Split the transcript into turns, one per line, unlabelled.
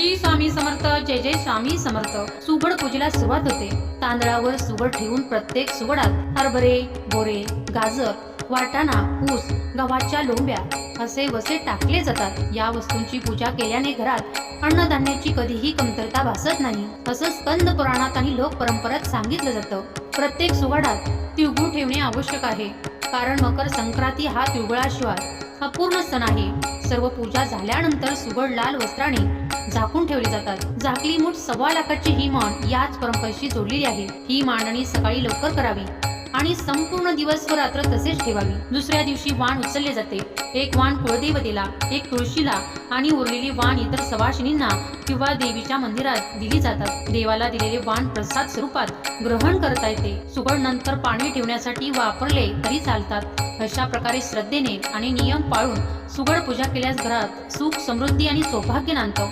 श्री स्वामी समर्थ. जय जय स्वामी समर्थ. सुगड पूजेला सुरुवात होते. तांदळावर सुगड ठेवून प्रत्येक सुगडात हरभरे, बोरे, गाजर, वाटाणा, ऊस, गव्हाच्या लोंब्या असे वसे टाकले जातात. या वस्तूंची पूजा केल्याने घरात अन्नधान्याची कधीही कमतरता भासत नाही, असं स्कंद पुराणात आणि लोक परंपरेत सांगितलं जातं. प्रत्येक सुगडात तिळगुळ ठेवणे आवश्यक आहे, कारण मकर संक्रांती हा तिळगुळाशिवाय अपूर्ण सण आहे. सर्व पूजा झाल्यानंतर सुगड लाल वस्त्राने झाकून ठेवली जातात. झाकली मूठ 1.25 लाखाची ही मांड याच परंपरेशी जोडलेली आहे. ही मांडणी सकाळी लवकर करावी आणि संपूर्ण दिवस व रात्र तसेच ठेवावी. दुसऱ्या दिवशी वाण उचलले जाते. एक वाण कुळदेवतेला, एक तुळशीला आणि उरलेली वाण इतर सवाशिनींना किंवा देवीच्या मंदिरात दिली जातात. देवाला दिलेले वाण प्रसाद स्वरूपात ग्रहण करता येते. सुगड नंतर पाणी ठेवण्यासाठी वापरले तरी चालतात. अशा प्रकारे श्रद्धेने आणि नियम पाळून सुगड पूजा केल्यास घरात सुख, समृद्धी आणि सौभाग्य नांदतं.